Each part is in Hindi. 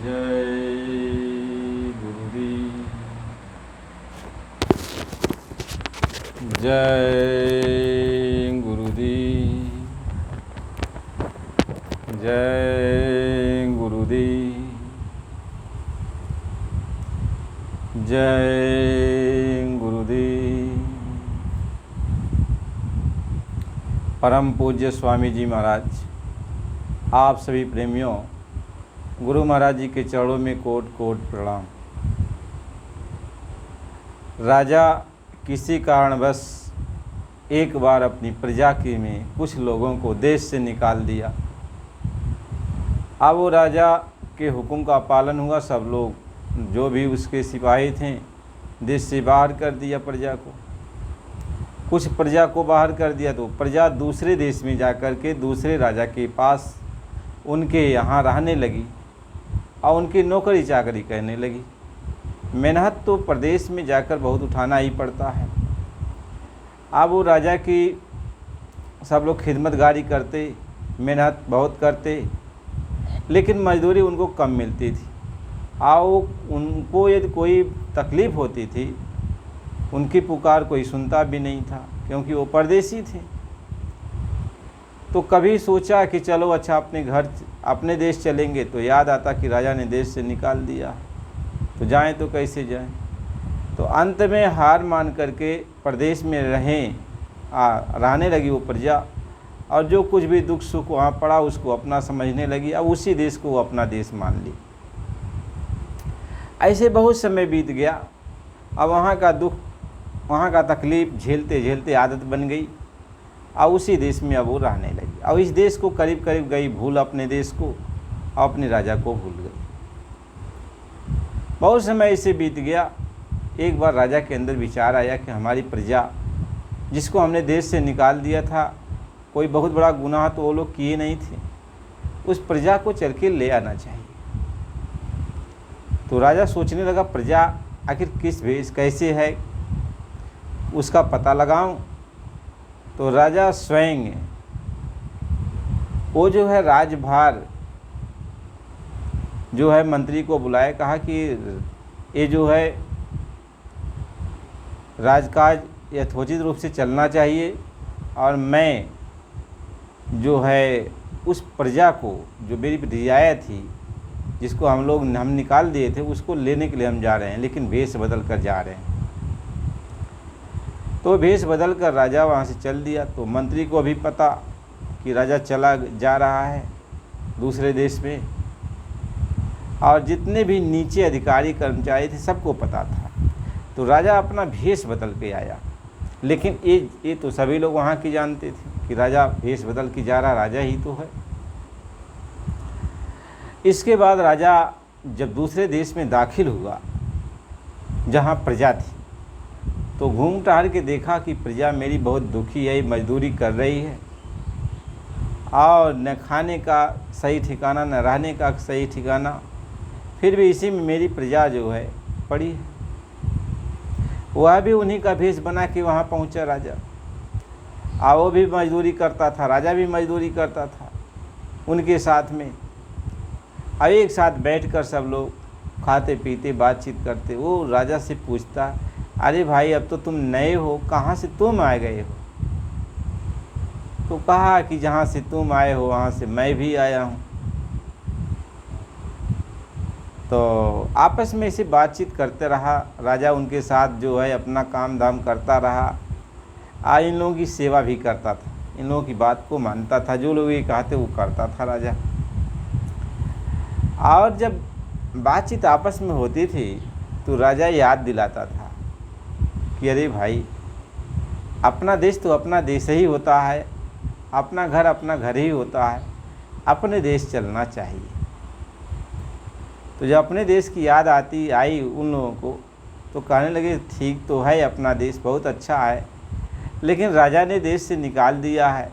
जय गुरुदेव। जय गुरुदेव। जय गुरुदेव। जय गुरुदेव। परम पूज्य स्वामी जी महाराज, आप सभी प्रेमियों, गुरु महाराज जी के चरणों में कोट कोट प्रणाम। राजा किसी कारणवश एक बार अपनी प्रजा के में कुछ लोगों को देश से निकाल दिया। अब वो राजा के हुक्म का पालन हुआ, सब लोग जो भी उसके सिपाही थे देश से बाहर कर दिया प्रजा को। कुछ प्रजा को बाहर कर दिया तो प्रजा दूसरे देश में जाकर के दूसरे राजा के पास उनके यहाँ रहने लगी और उनकी नौकरी चाकरी करने लगी। मेहनत तो प्रदेश में जाकर बहुत उठाना ही पड़ता है। अब वो राजा की सब लोग खिदमतगारी करते, मेहनत बहुत करते, लेकिन मजदूरी उनको कम मिलती थी। और उनको यदि कोई तकलीफ़ होती थी, उनकी पुकार कोई सुनता भी नहीं था, क्योंकि वो परदेसी थे। तो कभी सोचा कि चलो अच्छा अपने घर अपने देश चलेंगे, तो याद आता कि राजा ने देश से निकाल दिया, तो जाएं तो कैसे जाएं। तो अंत में हार मान करके प्रदेश में रहने लगी वो प्रजा, और जो कुछ भी दुख सुख वहाँ पड़ा उसको अपना समझने लगी। अब उसी देश को वो अपना देश मान ली। ऐसे बहुत समय बीत गया। अब वहाँ का दुख, वहाँ का तकलीफ़ झेलते झेलते आदत बन गई, और उसी देश में अब वो रहने लगी। और इस देश को करीब करीब गई भूल, अपने देश को और अपने राजा को भूल गई। बहुत समय ऐसे बीत गया। एक बार राजा के अंदर विचार आया कि हमारी प्रजा जिसको हमने देश से निकाल दिया था, कोई बहुत बड़ा गुनाह तो वो लोग किए नहीं थे, उस प्रजा को चल के ले आना चाहिए। तो राजा सोचने लगा प्रजा आखिर किस भेष कैसे है, उसका पता लगाऊं। तो राजा स्वयं वो जो है राजभार जो है मंत्री को बुलाए, कहा कि ये जो है राजकाज यथोचित रूप से चलना चाहिए, और मैं जो है उस प्रजा को जो मेरी रियाया थी, जिसको हम निकाल दिए थे, उसको लेने के लिए हम जा रहे हैं, लेकिन भेष बदल कर जा रहे हैं। तो भेष बदल कर राजा वहाँ से चल दिया। तो मंत्री को भी पता कि राजा जा रहा है दूसरे देश में, और जितने भी नीचे अधिकारी कर्मचारी थे सबको पता था। तो राजा अपना भेष बदल के आया, लेकिन ये तो सभी लोग वहाँ की जानते थे कि राजा भेष बदल के जा रहा, राजा ही तो है। इसके बाद राजा जब दूसरे देश में दाखिल हुआ जहाँ प्रजा थी, तो घूम टहल के देखा कि प्रजा मेरी बहुत दुखी है, मजदूरी कर रही है, और न खाने का सही ठिकाना न रहने का सही ठिकाना, फिर भी इसी में मेरी प्रजा जो है पड़ी है। वह भी उन्हीं का भेष बना के वहाँ पहुँचा राजा, और वो भी मजदूरी करता था, राजा भी मजदूरी करता था उनके साथ में। और एक साथ बैठकर सब लोग खाते पीते बातचीत करते। वो राजा से पूछता, अरे भाई अब तो तुम नए हो, कहाँ से तुम आ गए हो? तो कहा कि जहाँ से तुम आए हो वहाँ से मैं भी आया हूँ। तो आपस में इसे बातचीत करते रहा। राजा उनके साथ जो है अपना काम धाम करता रहा, इन लोगों की सेवा भी करता था, इन लोगों की बात को मानता था, जो लोग ये कहते वो करता था राजा। और जब बातचीत आपस में होती थी तो राजा याद दिलाता था कि अरे भाई, अपना देश तो अपना देश ही होता है, अपना घर ही होता है, अपने देश चलना चाहिए। तो जब अपने देश की याद आई उन लोगों को, तो कहने लगे ठीक तो है, अपना देश बहुत अच्छा है, लेकिन राजा ने देश से निकाल दिया है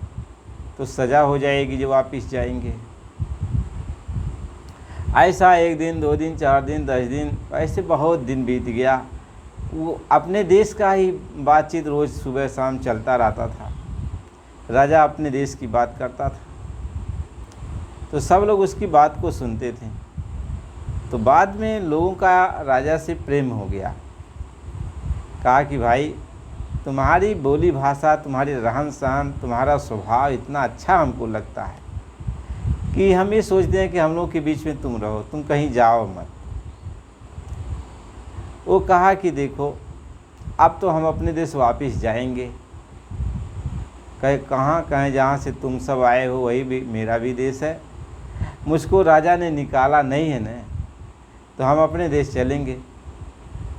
तो सज़ा हो जाएगी जो वापिस जाएंगे। ऐसा 1 दिन 2 दिन 4 दिन 10 दिन ऐसे बहुत दिन बीत गया। वो अपने देश का ही बातचीत रोज़ सुबह शाम चलता रहता था। राजा अपने देश की बात करता था तो सब लोग उसकी बात को सुनते थे। तो बाद में लोगों का राजा से प्रेम हो गया। कहा कि भाई तुम्हारी बोली भाषा, तुम्हारी रहन सहन, तुम्हारा स्वभाव इतना अच्छा हमको लगता है कि हम ये सोचते हैं कि हम लोग के बीच में तुम रहो, तुम कहीं जाओ मत। वो कहा कि देखो अब तो हम अपने देश वापस जाएंगे। कहे कहाँ कहें, जहाँ से तुम सब आए हो वही भी मेरा भी देश है। मुझको राजा ने निकाला नहीं है न, तो हम अपने देश चलेंगे।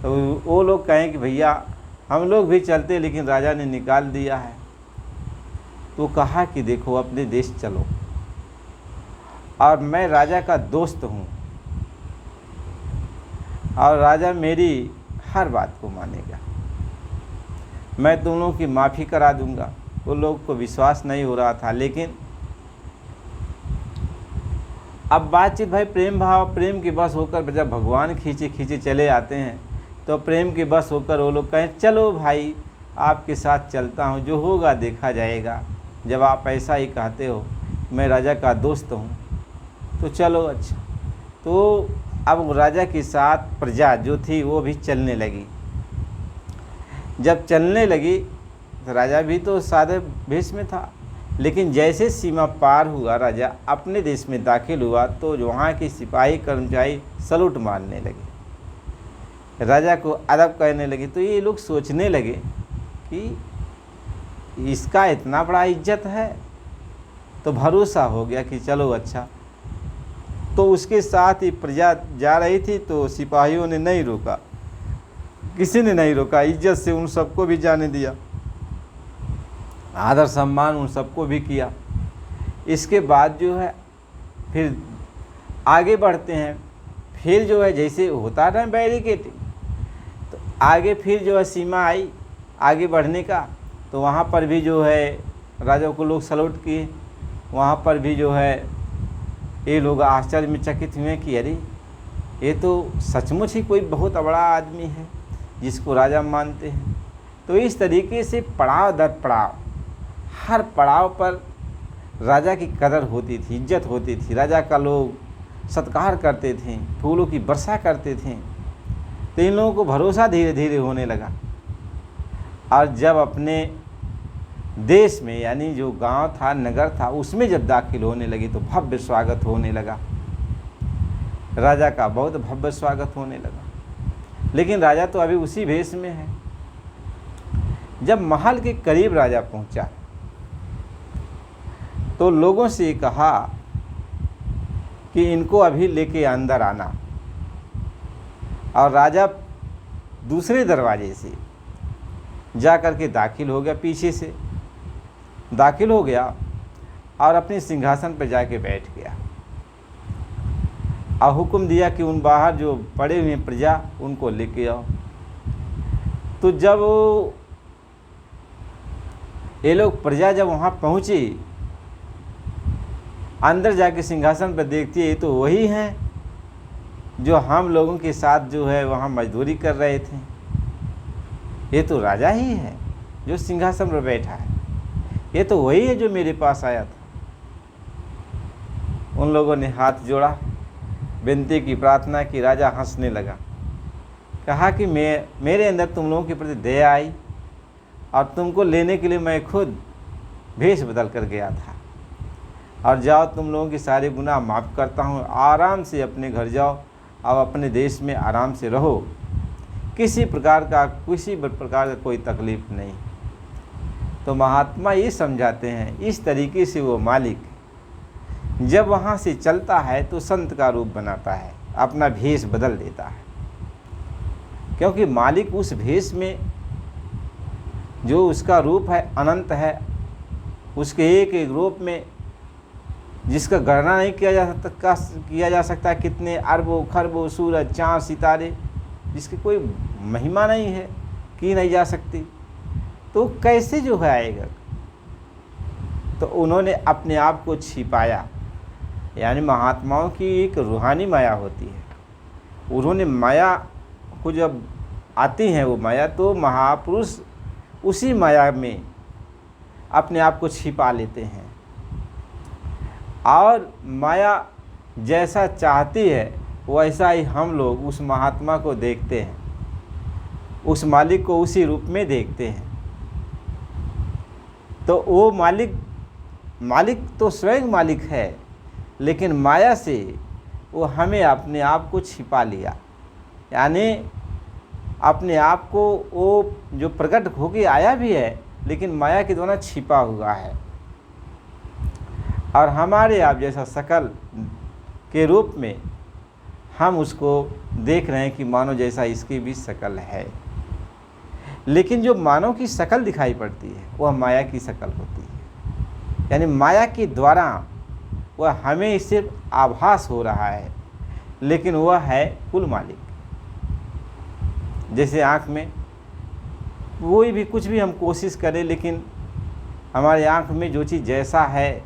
तो वो लोग कहें कि भैया हम लोग भी चलते, लेकिन राजा ने निकाल दिया है। तो कहा कि देखो अपने देश चलो, और मैं राजा का दोस्त हूँ और राजा मेरी हर बात को मानेगा। मैं तुम लोगों की माफ़ी करा दूंगा। वो लोग को विश्वास नहीं हो रहा था, लेकिन अब बातचीत भाई प्रेम भाव, प्रेम के बस होकर जब भगवान खींचे खींचे चले आते हैं, तो प्रेम के बस होकर वो लोग कहें चलो भाई आपके साथ चलता हूँ, जो होगा देखा जाएगा। जब आप ऐसा ही कहते हो, मैं राजा का दोस्त हूँ, तो चलो अच्छा। तो अब राजा के साथ प्रजा जो थी वो भी चलने लगी। जब चलने लगी तो राजा भी तो सादे भेष में था, लेकिन जैसे सीमा पार हुआ, राजा अपने देश में दाखिल हुआ, तो वहाँ के सिपाही कर्मचारी सलूट मारने लगे, राजा को अदब करने लगे। तो ये लोग सोचने लगे कि इसका इतना बड़ा इज्जत है, तो भरोसा हो गया कि चलो अच्छा। तो उसके साथ ही प्रजा जा रही थी, तो सिपाहियों ने नहीं रोका, किसी ने नहीं रोका, इज्जत से उन सबको भी जाने दिया, आदर सम्मान उन सबको भी किया। इसके बाद जो है फिर आगे बढ़ते हैं। फिर जो है जैसे होता ना बैरिकेडिंग, तो आगे फिर जो है सीमा आई आगे बढ़ने का, तो वहाँ पर भी जो है राजा को लोग सलूट किए। वहाँ पर भी जो है ये लोग आश्चर्य में चकित हुए कि अरे ये तो सचमुच ही कोई बहुत बड़ा आदमी है जिसको राजा मानते हैं। तो इस तरीके से पड़ाव दर पड़ाव, हर पड़ाव पर राजा की कदर होती थी, इज्जत होती थी, राजा का लोग सत्कार करते थे, फूलों की वर्षा करते थे। तो इन लोगों को भरोसा धीरे धीरे होने लगा। और जब अपने देश में, यानी जो गांव था, नगर था, उसमें जब दाखिल होने लगी, तो भव्य स्वागत होने लगा, राजा का बहुत भव्य स्वागत होने लगा। लेकिन राजा तो अभी उसी भेष में है। जब महल के करीब राजा पहुंचा, तो लोगों से कहा कि इनको अभी लेके अंदर आना। और राजा दूसरे दरवाजे से जा कर के दाखिल हो गया, पीछे से दाखिल हो गया और अपने सिंहासन पर जाके बैठ गया। और हुक्म दिया कि उन बाहर जो पड़े हुए प्रजा उनको लेके आओ। तो जब ये लोग प्रजा जब वहाँ पहुँची, अंदर जाके सिंहासन पर देखती है, तो वही हैं जो हम लोगों के साथ जो है वहाँ मजदूरी कर रहे थे। ये तो राजा ही है जो सिंहासन पर बैठा है, ये तो वही है जो मेरे पास आया था। उन लोगों ने हाथ जोड़ा, विनती की, प्रार्थना की। राजा हंसने लगा, कहा कि मेरे अंदर तुम लोगों के प्रति दया आई और तुमको लेने के लिए मैं खुद भेष बदल कर गया था। और जाओ, तुम लोगों के सारे गुनाह माफ़ करता हूँ, आराम से अपने घर जाओ और अपने देश में आराम से रहो, किसी प्रकार का कोई तकलीफ़ नहीं। तो महात्मा ये समझाते हैं, इस तरीके से वो मालिक जब वहाँ से चलता है तो संत का रूप बनाता है, अपना भेष बदल देता है। क्योंकि मालिक उस भेष में जो उसका रूप है अनंत है, उसके एक एक रूप में जिसका गणना नहीं किया जा सकता कितने अरबों खरबों सूरज चाँद सितारे, जिसकी कोई महिमा नहीं है, की नहीं जा सकती, तो कैसे जो है आएगा। तो उन्होंने अपने आप को छिपाया। यानी महात्माओं की एक रूहानी माया होती है, उन्होंने माया को जब आती हैं वो माया, तो महापुरुष उसी माया में अपने आप को छिपा लेते हैं और माया जैसा चाहती है वैसा ही हम लोग उस महात्मा को देखते हैं, उस मालिक को उसी रूप में देखते हैं। तो वो मालिक तो स्वयं मालिक है, लेकिन माया से वो हमें अपने आप को छिपा लिया, यानी अपने आप को वो जो प्रकट होके आया भी है, लेकिन माया के द्वारा छिपा हुआ है। और हमारे आप जैसा शकल के रूप में हम उसको देख रहे हैं कि मानव जैसा इसकी भी शकल है, लेकिन जो मानव की शकल दिखाई पड़ती है वह माया की शकल होती है। यानी माया के द्वारा वह हमें सिर्फ आभास हो रहा है, लेकिन वह है कुल मालिक। जैसे आँख में कोई भी कुछ भी हम कोशिश करें, लेकिन हमारे आँख में जो चीज़ जैसा है